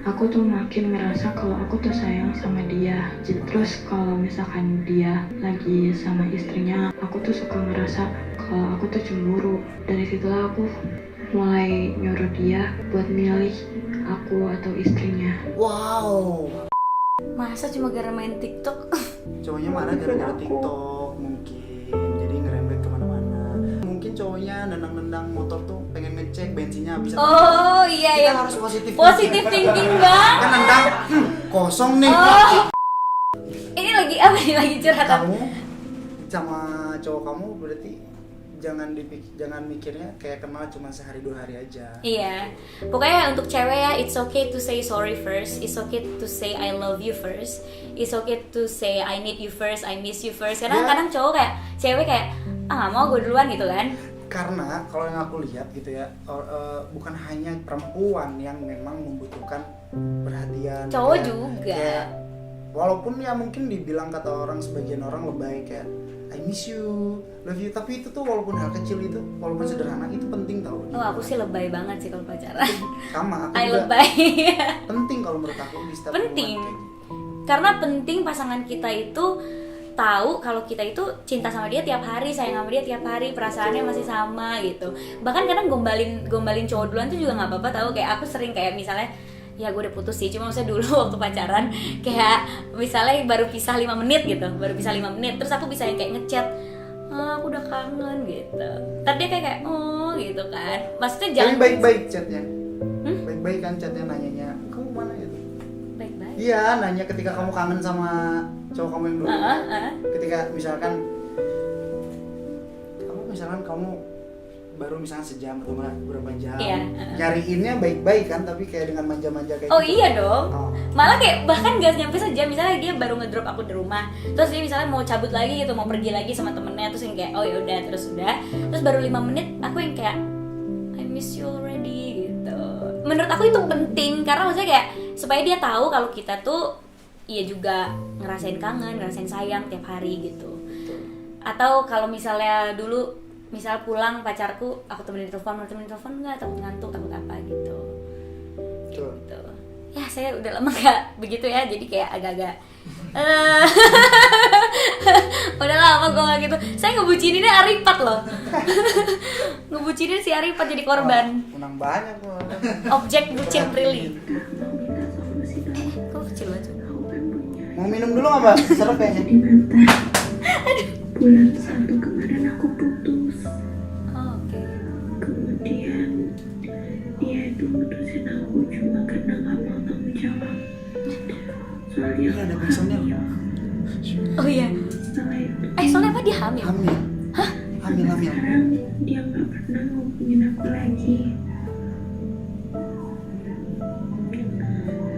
aku tuh makin ngerasa kalau aku tuh sayang sama dia. Terus kalau misalkan dia lagi sama istrinya, aku tuh suka ngerasa kalau aku tuh cemburu. Dari situlah aku mulai nyuruh dia buat milih aku atau istrinya. Wow. Masa cuma gara main TikTok? Cowoknya marah gara-gara TikTok mungkin, jadi ngerembet kemana-mana. Mungkin cowoknya nendang-nendang motor tuh pengen ngecek bensinnya habis. Oh iya Kita ya. harus positif Thinking banget. Kan nendang, kosong nih. Oh. Ini lagi apa nih, lagi curhat? Kamu sama cowok kamu berarti jangan mikirnya kayak kenal cuma sehari 2 hari aja. Iya, pokoknya untuk cewek ya, it's okay to say sorry first, it's okay to say I love you first, it's okay to say I need you first, I miss you first. Karena kadang cowok kayak, cewek kayak, nggak mau gue duluan gitu kan. Karena kalau yang aku lihat gitu ya, bukan hanya perempuan yang memang membutuhkan perhatian. Cowok kayak, juga. Kayak, walaupun ya mungkin dibilang kata orang, sebagian orang lebay kayak I miss you, love you, tapi itu tuh walaupun hal kecil itu, walaupun sederhana itu penting tau. Oh aku sih lebay banget sih kalau pacaran. Sama, aku I juga lebay. penting kalau menurut aku di setiap Penting. hubungan kayak gitu. Karena penting pasangan kita itu tahu kalau kita itu cinta sama dia tiap hari, sayang sama dia tiap hari, perasaannya masih sama gitu. Bahkan kadang gombalin cowok duluan tuh juga nggak apa-apa tahu. Kayak aku sering kayak misalnya, ya gue udah putus sih, cuma maksudnya dulu waktu pacaran kayak misalnya baru pisah 5 menit gitu, terus aku bisa yang kayak ngechat, aku udah kangen gitu. Ntar dia kayak oh gitu kan, maksudnya jangan. Tapi baik-baik chatnya, baik-baik kan chatnya, nanyanya kamu mana gitu. Baik-baik. Iya, nanya ketika kamu kangen sama cowok kamu yang dulu. Ketika misalkan kamu baru misalnya sejam atau berapa jam, nyariinnya baik-baik kan, tapi kayak dengan manja-manja kayak Oh gitu. iya dong. Malah kayak bahkan gak nyampe sejam, misalnya dia baru ngedrop aku di rumah, terus dia misalnya mau cabut lagi gitu, mau pergi lagi sama temennya, terus yang kayak oh ya udah, terus baru 5 menit aku yang kayak I miss you already gitu. Menurut aku itu penting karena maksudnya kayak supaya dia tahu kalau kita tuh iya juga ngerasain kangen, ngerasain sayang tiap hari gitu. Atau kalau misalnya dulu misal pulang pacarku, aku temenin telepon nggak, takut ngantuk, takut apa gitu. Betul. Gitu. Ya saya udah lama nggak begitu ya, jadi kayak agak-agak udah lama gue nggak gitu. Saya ngebucininnya Aripat loh. Ngebucinin si Aripat jadi korban. Menang banyak loh. Objek bucin Prilly. Kok kecil banget. Mau minum dulu nggak mbak? Serap kayaknya. Bulan 1 kemarin aku putus. Oh, oke. Kemudian dia itu mutusin aku cuma karena gak mau tanggung jawab. Soalnya Ini ada backsoundnya. Oh iya. setelah itu Soalnya apa dia hamil? Hamil. Hah? Hamil. sekarang dia gak pernah ngubungin aku lagi.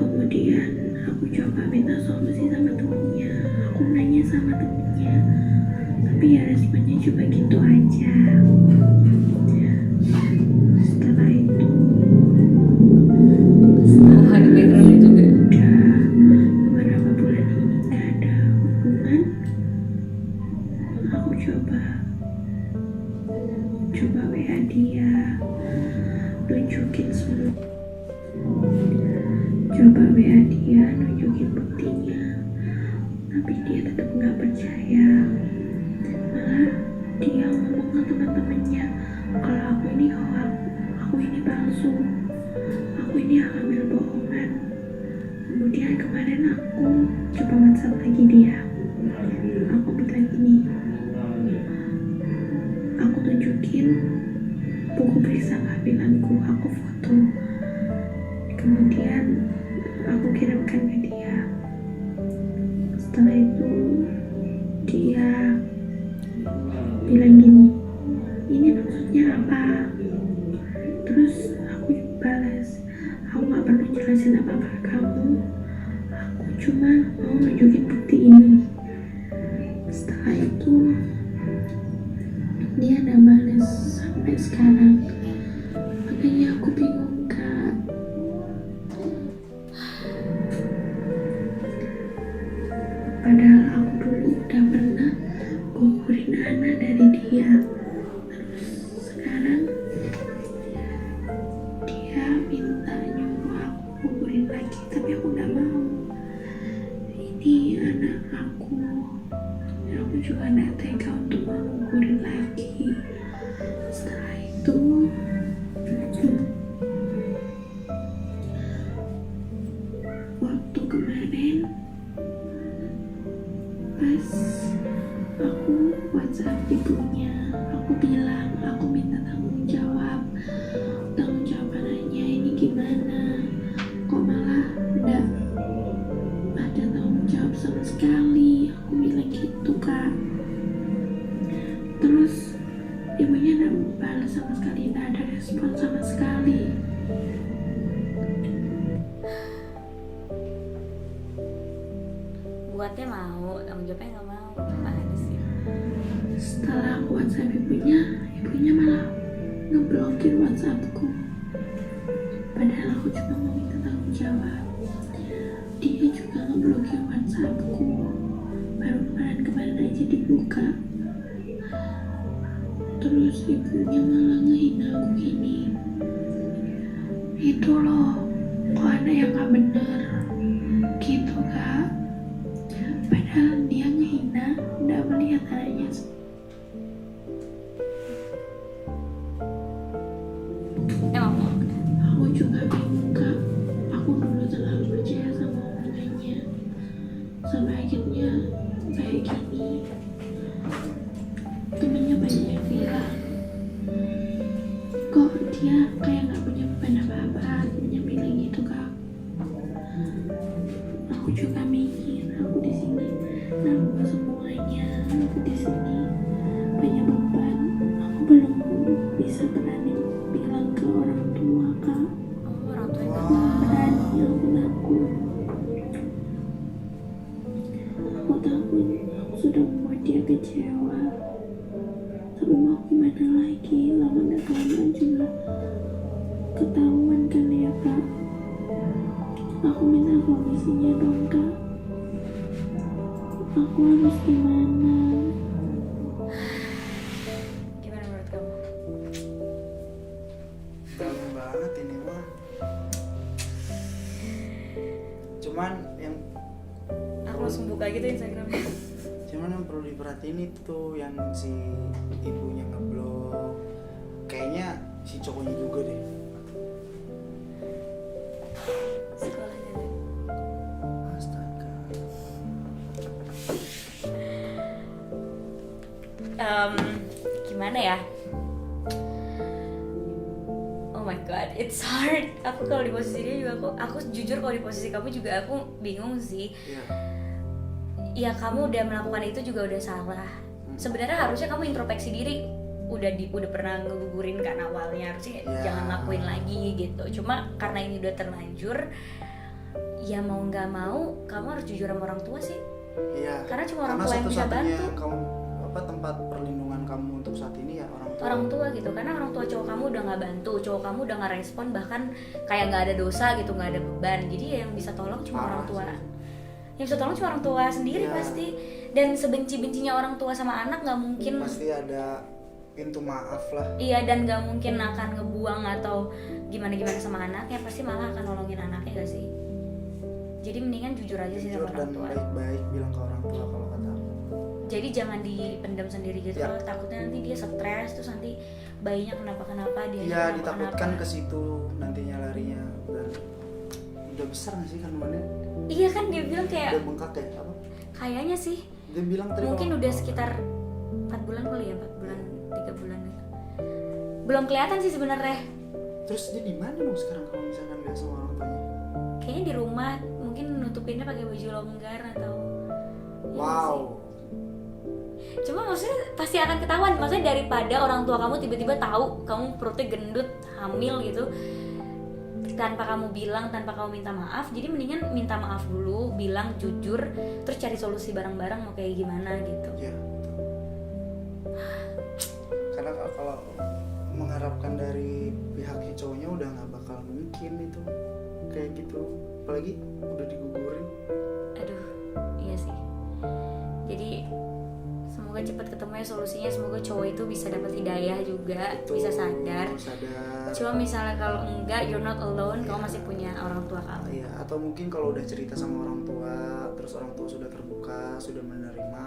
Kemudian aku coba minta solusi sama temennya. Aku nanya sama temennya, tapi ya responnya cuma gitu aja. Setelah itu Ada background juga. udah beberapa bulan ini gak ada hubungan. Aku coba WA dia, nunjukin semua, nunjukin buktinya, tapi dia tetap nggak percaya. Malah dia ngomong ke teman-temannya kalau aku ini hoax, aku ini palsu, aku ini hamil bohongan. Kemudian kemarin aku coba WhatsApp lagi dia, aku bilang gini, aku tunjukin buku periksa kehamilanku, aku foto, kemudian aku kirimkan ke dia. Setelah itu dia bilang gini, ini maksudnya apa? Terus aku balas, aku gak perlu jelasin apa-apa ke kamu, aku cuma mau nunjukin bukti ini. Setelah itu dia ada balas sampai sekarang. Makanya aku bingung Kak. Padahal aku dulu udah pernah gugurin anak dari dia. Terus sekarang dia minta nyuruh aku gugurin lagi tapi aku nggak mau. Ini anak aku, aku juga nggak tega untuk mengukurin lagi. Setelah itu waktu kemarin pas aku WhatsApp ibunya, aku bilang aku minta tanggung jawab anaknya ini gimana, kok malah enggak ada tanggung jawab sama sekali, aku bilang gitu kak. Terus ibunya enggak balas sama sekali, enggak ada respon sama sekali. Buatnya mau, tanggung jawabnya nggak mau. Gimana sih? Setelah aku WhatsApp ibunya malah ngeblokir WhatsAppku. Padahal aku cuma mau minta tanggung jawab. Dia juga ngeblokir WhatsAppku. Baru kemarin aja dibuka. Terus ibunya malah ngehina aku gini. Itu loh, kok ada yang gak bener gitu kak. Padahal dia ngehina, gak melihat anaknya. Aku juga bingung kak. Aku dulu terlalu percaya sama omongannya, sampai akhirnya kayak gini. Temennya banyak yang bilang, kok dia kayak gak punya beban apa-apa, temennya bilang gitu kak. Aku juga mikir, aku di sini nanggung semuanya, aku di sini banyak beban. Aku belum bisa berani bilang ke orang tua kak. Orang tua Aku nggak berani, aku takut. Aku takut aku sudah membuat dia kecewa. Tapi mau gimana lagi, lama dan kelamaan juga ketahuan kan ya kak. Aku minta solusinya dong kak. Aku harus gimana? gimana menurut kamu? Dalam banget ini mah. Cuman yang Aku langsung buka gitu Instagramnya. yang perlu diperhatiin itu yang si ibunya ngeblok. Kayaknya si cowoknya juga deh. Sekolahnya deh. Astaga. Gimana ya? Oh my god, it's hard. Aku kalau di posisi dia juga aku jujur kalau di posisi kamu juga aku bingung sih. Iya. Ya kamu udah melakukan itu juga udah salah. Sebenarnya harusnya kamu introspeksi diri. Udah pernah ngegugurin kan awalnya, harusnya jangan lakuin lagi gitu. Cuma karena ini udah terlanjur, ya mau nggak mau kamu harus jujur sama orang tua sih. Iya. Karena cuma orang tua yang bisa satu-satunya bantu. kamu tempat perlindungan kamu untuk saat ini ya orang tua. Orang tua gitu, karena orang tua cowok kamu udah nggak bantu, cowok kamu udah nggak respon, bahkan kayak nggak ada dosa gitu, nggak ada beban. Jadi ya yang bisa tolong cuma orang tua. Yang bisa tolong cuma orang tua sendiri pasti. Dan sebenci-bencinya orang tua sama anak nggak mungkin. Pasti ada pintu maaf lah. Iya, dan nggak mungkin akan ngebuang atau gimana sama anaknya, pasti malah akan nolongin anaknya gak sih? Jadi mendingan jujur aja sih sama orang tua. Baik-baik bilang ke orang tua kalau kata aku. Jadi jangan dipendam sendiri gitu. Ya. Takutnya nanti dia stres, terus nanti bayinya kenapa dia Iya, ditakutkan ke situ nantinya larinya. Dan udah besar nggak sih kandungannya? Iya kan, dia bilang kayak Udah bengkak ya apa? kayaknya sih Dia bilang tadi mungkin kalau- udah sekitar 4 bulan kali ya, 4 bulan 3 bulan gitu. Belum kelihatan sih sebenarnya. Terus dia di mana dong sekarang kalau misalkan nggak sama orang tuanya? Kayaknya di rumah, mungkin nutupinnya pakai baju longgar atau ya Wow. sih. Cuma maksudnya pasti akan ketahuan. Maksudnya daripada orang tua kamu tiba-tiba tahu kamu perutnya gendut, hamil gitu, tanpa kamu bilang, tanpa kamu minta maaf. Jadi mendingan minta maaf dulu, bilang jujur, terus cari solusi bareng-bareng mau kayak gimana gitu. Iya. Karena kalau mengharapkan dari pihak si cowoknya udah nggak bakal mungkin itu kayak gitu. Apalagi udah digugurin. Aduh, iya sih. Jadi semoga semoga cepat ketemu ya solusinya, semoga cowok itu bisa dapat hidayah juga. Betul, bisa sadar. sadar. Cuma misalnya kalau enggak, you're not alone, kamu masih punya orang tua kamu. Iya, atau mungkin kalau udah cerita sama orang tua, terus orang tua sudah terbuka, sudah menerima,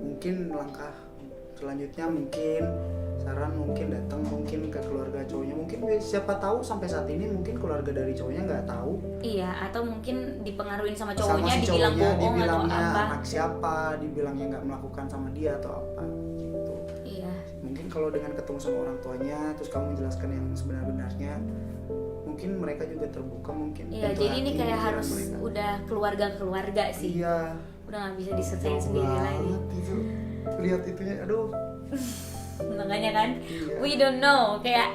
mungkin langkah selanjutnya mungkin saran mungkin datang mungkin ke keluarga cowoknya, mungkin siapa tahu sampai saat ini mungkin keluarga dari cowoknya nggak tahu. Iya, atau mungkin dipengaruhin sama Sama cowoknya, si dibilang bohong atau dibilangnya apa. anak siapa, dibilangnya nggak melakukan sama dia atau apa gitu. Iya. Mungkin kalau dengan ketemu sama orang tuanya, terus kamu menjelaskan yang sebenar-benarnya, mungkin mereka juga terbuka mungkin. Iya, pintu jadi ini hati kayak pikiran harus mereka. udah keluarga sih. Iya. Udah nggak bisa diselesain sendiri lagi. Itu. Lihat itunya, aduh. Makanya kan, Iya. we don't know, kayak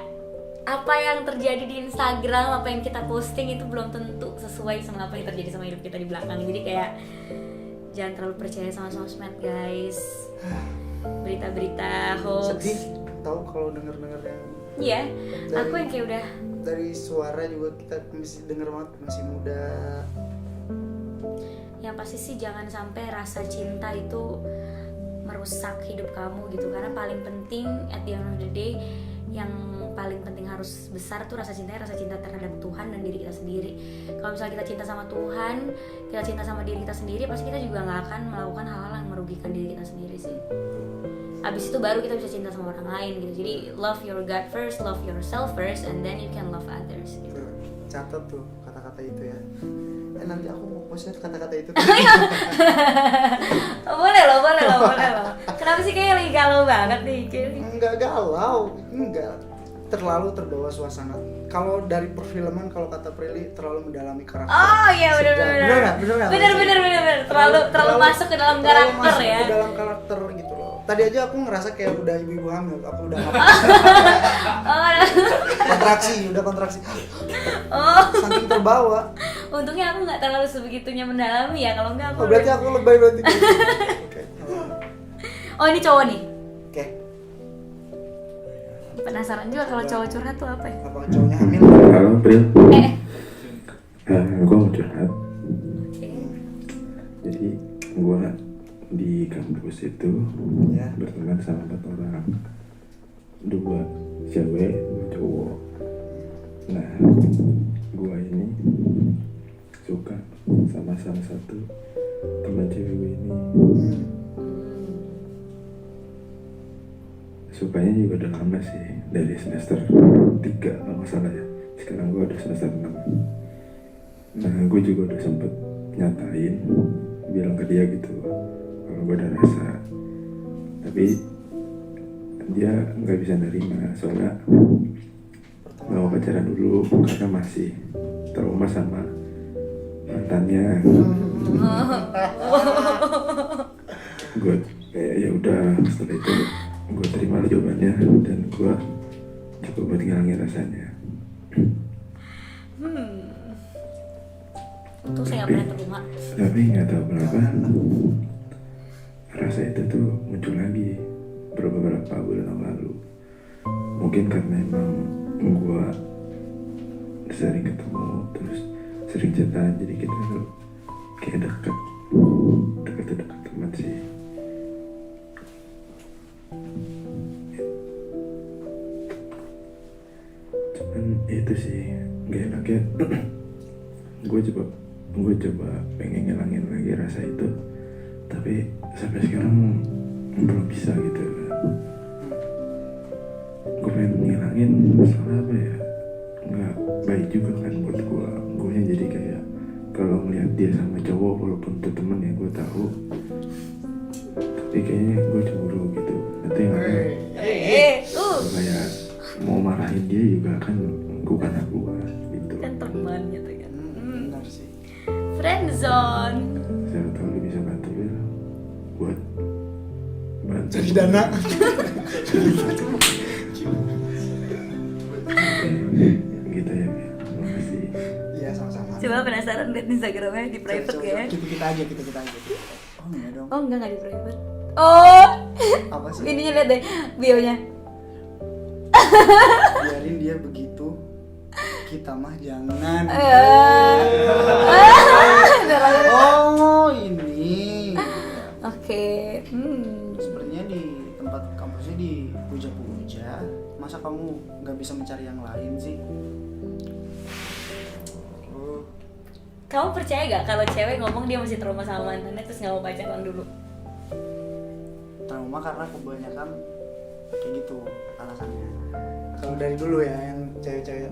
apa yang terjadi di Instagram, apa yang kita posting itu belum tentu sesuai sama apa yang terjadi sama hidup kita di belakang. Jadi kayak jangan terlalu percaya sama sosmed guys, berita-berita hoax. Sedih tahu kalau denger-denger yang Iya, Dari- aku yang kayak udah dari suara juga kita masih denger banget, masih muda. yang pasti sih jangan sampai rasa cinta itu merusak hidup kamu gitu, karena paling penting at the end of the day yang paling penting harus besar tuh rasa cinta terhadap Tuhan dan diri kita sendiri. Kalau misalnya kita cinta sama Tuhan, kita cinta sama diri kita sendiri, pasti kita juga nggak akan melakukan hal-hal yang merugikan diri kita sendiri sih. Abis itu baru kita bisa cinta sama orang lain gitu. Jadi love your God first, love yourself first, and then you can love others gitu. Tuh, catat tuh kata-kata itu ya. Nanti aku mau post kata-kata itu. boleh loh. Kenapa sih kayak lagi galau banget nih? Enggak galau, enggak terlalu terbawa suasana. Kalau dari perfilman, kalau kata Prilly terlalu mendalami karakter. Oh iya benar. Bener. Terlalu masuk ke dalam terlalu karakter masuk ya. ke dalam karakter gitu loh. Tadi aja aku ngerasa kayak udah ibu-ibu hamil, aku udah udah kontraksi. Oh, Saking terbawa. untungnya aku nggak terlalu sebegitunya mendalami ya. Kalau nggak aku. Oh, berarti aku lebay berarti. Oke. Oh ini cowok nih. Oke. Penasaran juga kalau cowok curhat tuh apa ya? Apa cowoknya hamil? Halo Pril, gue mau curhat. Jadi gue di kampus itu Ya. berteman sama 4 orang, 2 cewek, 2 cowok. Nah, gue ini suka sama salah satu teman cewek gue ini. Sukanya juga udah lama sih, dari semester 3 kalau nggak salah ya. Sekarang gue udah semester 6. Nah gue juga udah sempet nyatain, bilang ke dia gitu kalau gue ada rasa, tapi dia nggak bisa nerima soalnya nggak mau pacaran dulu karena masih trauma sama mantannya. Gue kayak ya udah, setelah itu gue terima jawabannya dan gue coba buat ngilangin rasanya. Untung saya nggak pernah terima. Tapi nggak tahu kenapa rasa itu tuh muncul lagi beberapa bulan yang lalu. Mungkin karena emang gue sering ketemu terus sering chatan, jadi kita tuh kayak dekat teman sih. Cuman itu sih gak enaknya. gue coba pengen ngilangin lagi rasa itu, tapi sampai sekarang belum bisa gitu kan. Gue pengen ngilangin masalah apa ya, nggak baik juga kan buat gue nya jadi kayak kalau ngeliat dia sama cowok walaupun itu temen ya gue tahu, tapi kayaknya gue cemburu gitu. Nanti yang kayak mau marahin dia juga kan bukan aku gitu. Kan teman gitu kan. Benar sih. Friendzone. Siapa tahu lu bisa bantu ya buat bantu Cari dana. gitu ya. Makasih. Iya sama-sama. Coba penasaran lihat Instagramnya di private Coba, ya. kita aja. Oh enggak dong. Oh enggak di private. Oh, Apa sih? ininya lihat deh bionya. Biarin dia begitu. Kita mah jangan. Oh ini. Oke. Sepertinya dia masa kamu nggak bisa mencari yang lain sih? Oh, Kamu percaya gak kalau cewek ngomong dia masih trauma sama mantannya terus gak mau pacaran dulu? trauma karena kebanyakan kayak gitu alasannya. Kalau dari dulu ya yang cewek-cewek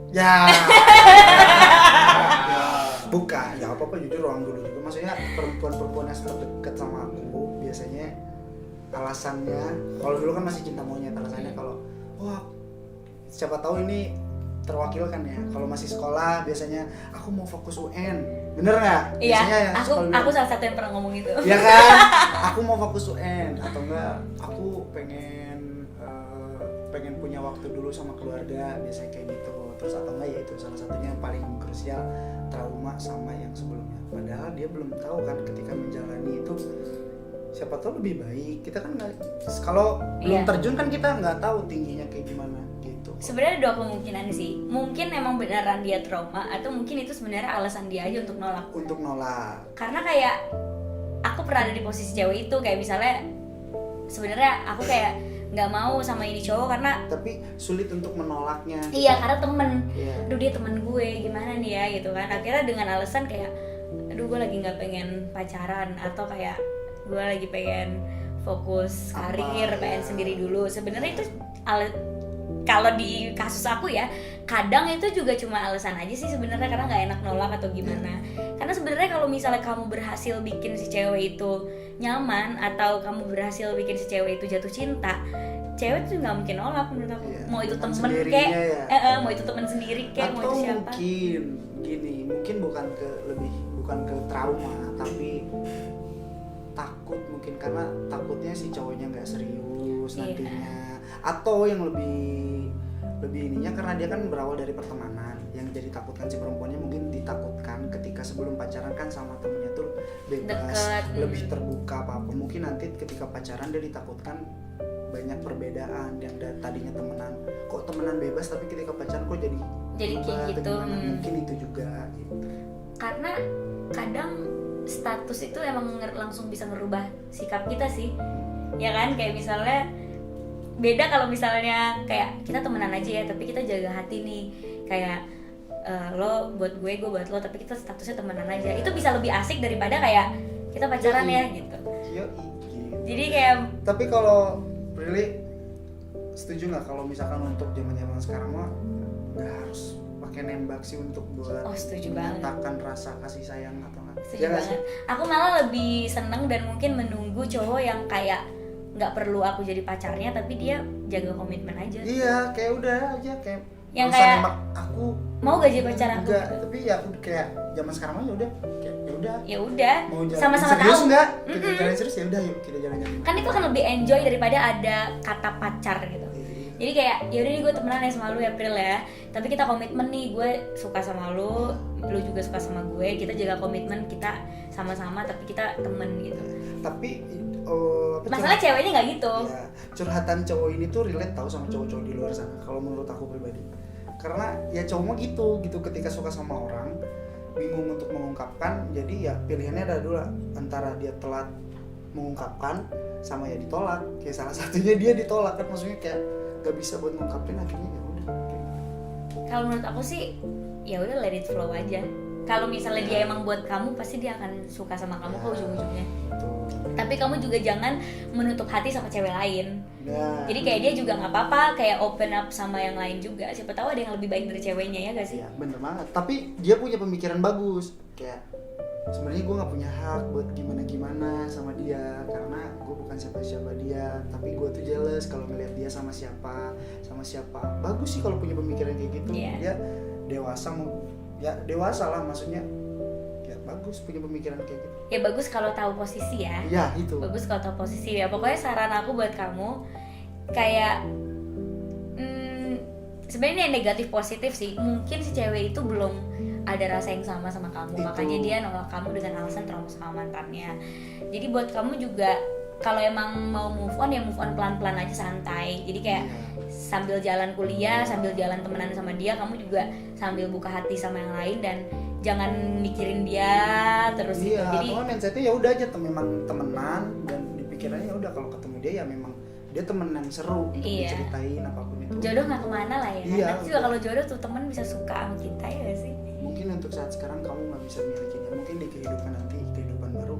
ya buka ya apa jujur orang dulu juga, maksudnya perempuan-perempuan yang dekat sama aku biasanya alasannya, kalau dulu kan masih cinta monyet, alasannya kalau wah siapa tahu ini terwakilkan ya, kalau masih sekolah biasanya aku mau fokus UN, bener nggak? Iya, Biasanya ya, aku salah satu yang pernah ngomong itu. ya kan, aku mau fokus UN, atau enggak aku pengen punya waktu dulu sama keluarga, biasanya kayak gitu. Terus atau enggak ya itu salah satunya yang paling krusial, trauma sama yang sebelumnya, padahal dia belum tahu kan ketika menjalani itu siapa tahu lebih baik. Kita kan nggak, kalau belum terjun kan kita nggak tahu tingginya kayak gimana gitu. Sebenarnya ada 2 kemungkinan sih. Mungkin emang beneran dia trauma, atau mungkin itu sebenarnya alasan dia aja untuk nolak. Untuk nolak. Karena kayak aku pernah ada di posisi cewek itu, kayak misalnya sebenarnya aku kayak nggak mau sama ini cowok karena tapi sulit untuk menolaknya. iya, karena temen. Iya. Aduh dia temen gue, gimana nih ya gitu kan. Akhirnya dengan alasan kayak aduh gue lagi nggak pengen pacaran, atau kayak gue lagi pengen fokus karir, pengen sendiri dulu. Sebenarnya itu kalau di kasus aku ya, kadang itu juga cuma alasan aja sih sebenarnya, karena nggak enak nolak atau gimana. Karena sebenarnya kalau misalnya kamu berhasil bikin si cewek itu nyaman, atau kamu berhasil bikin si cewek itu jatuh cinta, cewek tuh nggak mungkin nolak menurut aku. Iya, Mau itu teman temen sendirinya kek, ya. mau itu temen sendiri kek, mau Atau itu siapa. mungkin gini, mungkin bukan ke trauma, tapi takut mungkin, karena takutnya si cowoknya nggak serius nantinya. Atau yang lebih ininya karena dia kan berawal dari pertemanan, yang jadi takutkan si perempuannya mungkin ditakutkan ketika sebelum pacaran kan sama temennya tuh bebas, Deket. lebih terbuka apa-apa. Mungkin nanti ketika pacaran dia ditakutkan banyak perbedaan, yang tadinya temenan kok temenan bebas, tapi ketika pacaran kok jadi kayak berubah atau gitu. gimana. Mungkin itu juga gitu. Karena kadang status itu emang langsung bisa merubah sikap kita sih, ya kan? Kayak misalnya beda kalau misalnya kayak kita temenan aja ya, tapi kita jaga hati nih, kayak lo buat gue buat lo, tapi kita statusnya temenan aja. Itu bisa lebih asik daripada kayak kita pacaran ya gitu. Gitu. Jadi kayak Tapi kalau really setuju nggak kalau misalkan untuk zaman sekarang mah nggak harus pakai nembak sih untuk buat setuju banget. menyatakan rasa kasih sayang atau nggak? Setuju banget. Aku malah lebih seneng dan mungkin menunggu cowok yang kayak nggak perlu aku jadi pacarnya, tapi dia jaga komitmen aja. Iya, kayak udah aja kayak yang nggak usah kayak nembak aku mau gak jadi pacar aku enggak, gitu. tapi ya udah kayak zaman sekarang aja udah kayak Ya udah, mau jalan sama-sama serius tahu. nggak? Kita jalan serius ya udah yuk kita jalan-jalan. Kan itu akan lebih enjoy daripada ada kata pacar gitu. Iya. Jadi kayak yaudah nih gue temenan ya sama lu ya April ya, tapi kita komitmen nih, gue suka sama lu juga suka sama gue, kita jaga komitmen kita sama-sama tapi kita temen gitu. Tapi Masalah ceweknya nggak gitu. ya, curhatan cowok ini tuh relate tau sama cowok-cowok di luar sana kalau menurut aku pribadi, karena ya cowok mah gitu ketika suka sama orang bingung untuk mengungkapkan, jadi ya pilihannya ada dua, antara dia telat mengungkapkan sama ya ditolak. Kayak salah satunya dia ditolak kan, maksudnya kayak gak bisa buat ngungkapin, akhirnya ya udah kayak. Kalau menurut aku sih ya udah let it flow aja. Kalau misalnya dia emang buat kamu, pasti dia akan suka sama kamu ke ujung-ujungnya. Tapi kamu juga jangan menutup hati sama cewek lain. Nah, Jadi kayak dia juga nggak apa-apa kayak open up sama yang lain juga. Siapa tahu ada yang lebih baik dari ceweknya, ya gak sih? ya bener banget. Tapi dia punya pemikiran bagus. Kayak sebenarnya gue nggak punya hak buat gimana sama dia, karena gue bukan siapa-siapa dia. Tapi gue tuh jealous kalau ngeliat dia sama siapa. Bagus sih kalau punya pemikiran kayak gitu. Iya. Dia dewasa lah maksudnya. Ya bagus punya pemikiran kayak gitu. Ya bagus kalau tahu posisi ya. Iya itu. Bagus kalau tahu posisi ya. Pokoknya saran aku buat kamu kayak sebenarnya negatif positif sih. Mungkin si cewek itu belum ada rasa yang sama kamu, Itu. makanya dia nolak kamu dengan alasan trauma sama mantannya. Jadi buat kamu juga kalau emang mau move on ya move on pelan-pelan aja, santai. Jadi kayak sambil jalan kuliah, sambil jalan temenan sama dia, kamu juga sambil buka hati sama yang lain dan jangan mikirin dia terus gitu. Iya, Jadi atau mindsetnya ya udah aja memang temenan, dan dipikirannya ya udah kalau ketemu dia ya memang dia temen yang seru untuk Iya. diceritain apapun itu. Jodoh nggak kemana lah ya. Iya, Nanti juga kalau jodoh tuh temen bisa suka sama kita ya nggak sih. Mungkin untuk saat sekarang kamu nggak bisa milikinya, mungkin di kehidupan nanti, kehidupan baru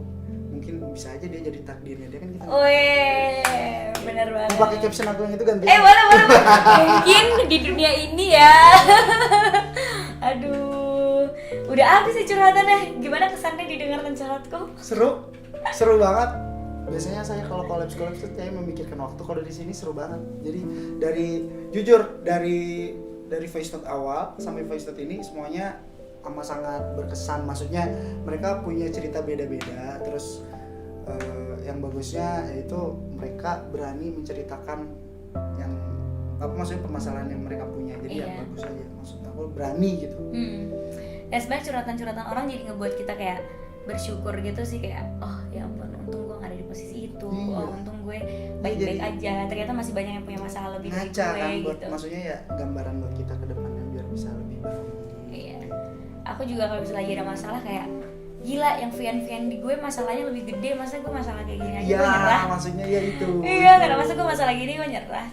mungkin bisa aja dia jadi takdirnya dia kan kita. Weh, bener banget. Mau pakai caption aku yang itu ganti. Boleh. Mungkin di dunia ini ya. Aduh, udah habis sih curhatannya. Gimana kesannya didengarkan curhatku? Seru banget. Biasanya saya kalau kolaps tuh saya memikirkan waktu, kalau di sini seru banget. Jadi dari voice note awal sampai voice note ini semuanya amat sangat berkesan. Maksudnya mereka punya cerita beda-beda. Terus yang bagusnya yaitu mereka berani menceritakan yang apa maksudnya permasalahan yang mereka punya. Jadi Iya. yang bagus aja. Maksud aku berani gitu. Dan sebenarnya curhatan-curhatan orang jadi ngebuat kita kayak bersyukur gitu sih, kayak oh ya ampun, untung gue gak ada di posisi itu. Iya. Oh untung gue baik-baik Jadi- aja. Ternyata masih banyak yang punya masalah lebih dari Ngaca gue kan buat gitu. maksudnya ya gambaran buat kita ke depannya biar bisa lebih baik. Iya. Aku juga kalau misalnya lagi ada masalah kayak gila, yang Vian di gue masalahnya lebih gede, masa gue masalah kayak gini aja Iya, gue nyerah. maksudnya ya itu. Iya, karena masa gue masalah gini gue nyerah.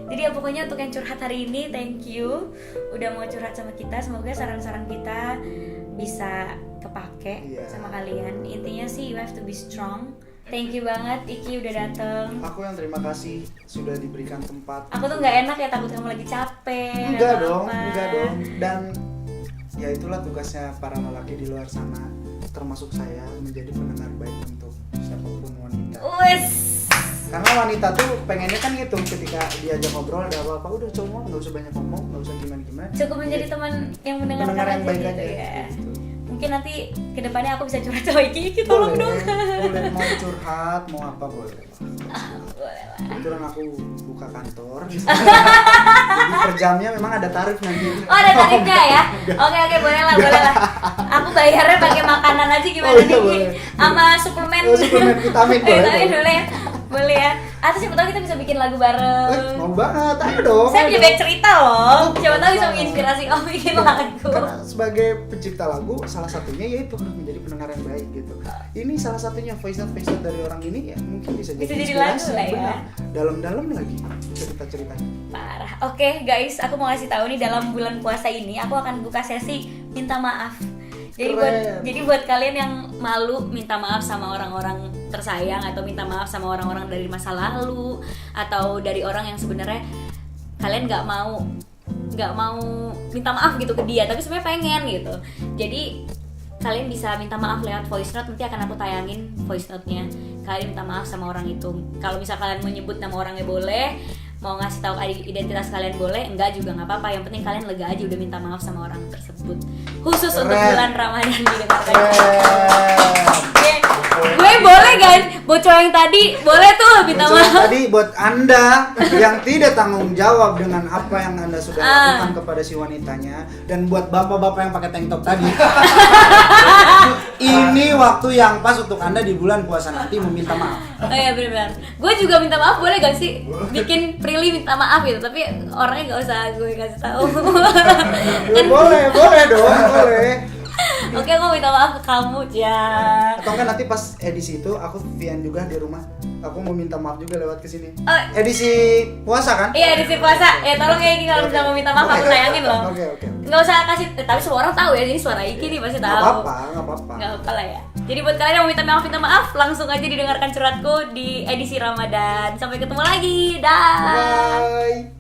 Jadi ya pokoknya untuk yang curhat hari ini, thank you udah mau curhat sama kita. Semoga saran-saran kita bisa kepake Iya. sama kalian. Intinya sih you have to be strong. Thank you banget Iki udah dateng. Aku yang terima kasih sudah diberikan tempat. Aku tuh nggak enak ya, takut kamu lagi capek. Enggak atau dong, apa. enggak dong. Dan ya itulah tugasnya para lelaki di luar sana, termasuk saya, menjadi pendengar baik untuk siapapun wanita. Wes. Karena wanita tuh pengennya kan gitu, ketika diajak ngobrol ada apa-apa udah cowok nggak usah banyak ngomong, nggak usah gimana-gimana. Cukup menjadi teman yang mendengarkan Pendengar yang aja baik gitu aja. ya. Gitu. Mungkin nanti kedepannya aku bisa curhat sama Iki tolong dong. Boleh mau curhat, mau apa boleh. Boleh lah. Kebetulan aku buka kantor. Jadi per jamnya memang ada tarif nanti. Oh ada tarifnya ya? Oke boleh lah. Aku bayarnya pakai makanan aja gimana Oh, iya, nih? boleh. Sama suplemen. Oh, suplemen vitamin boleh, Vitamin boleh. boleh ya. Atau siapa tahu kita bisa bikin lagu bareng. Mau banget, ayo dong. Saya ayo punya dong. banyak cerita loh. Siapa tahu bisa Sama. menginspirasi kamu bikin lagu. Karena sebagai pencipta lagu, salah satunya yaitu harus menjadi pendengar yang baik gitu. Ini salah satunya voice note dari orang ini ya mungkin bisa jadi Bisa jadi inspirasi, lagu lah ya. benar. Dalam-dalam lagi cerita-ceritanya. Parah. Oke guys, aku mau kasih tahu nih, dalam bulan puasa ini aku akan buka sesi minta maaf. Keren. Jadi buat kalian yang malu minta maaf sama orang-orang tersayang, atau minta maaf sama orang-orang dari masa lalu, atau dari orang yang sebenarnya kalian nggak mau minta maaf gitu ke dia, tapi sebenarnya pengen gitu. Jadi kalian bisa minta maaf lewat voice note, nanti akan aku tayangin voice note-nya. Kalian minta maaf sama orang itu. Kalau misal kalian mau nyebut nama orangnya boleh, mau ngasih tahu identitas kalian boleh, enggak juga nggak apa-apa. Yang penting kalian lega aja udah minta maaf sama orang tersebut. Khusus untuk Keren. bulan Ramadan didengarkan. Keren. Gue boleh guys, bocor yang tadi boleh tuh minta Bocor maaf. tadi buat Anda yang tidak tanggung jawab dengan apa yang Anda sudah lakukan kepada si wanitanya, dan buat bapak-bapak yang pakai tank top tadi. Ini waktu yang pas untuk Anda di bulan puasa nanti meminta maaf. Oh iya benar-benar. Gue juga minta maaf boleh gak sih? Bikin Prilly minta maaf gitu, tapi orangnya gak usah gue kasih tahu. Ya, boleh dong, boleh. Oke, gue minta maaf ke kamu ya. Atau enggak nanti pas edisi itu aku Vian juga di rumah. Aku mau minta maaf juga lewat kesini. Oh. Edisi puasa kan? Iya, di puasa. Ya tolong ya Iki, kalau misalnya mau minta maaf aku tayangin loh. Oke. Nggak usah kasih, tapi semua orang tahu ya, ini suara Iki nih pasti Nggak tahu. apa-apa. Nggak apa lah ya. Jadi buat kalian yang mau minta maaf, langsung aja didengarkan curhatku di edisi Ramadan. Sampai ketemu lagi, dah. Bye.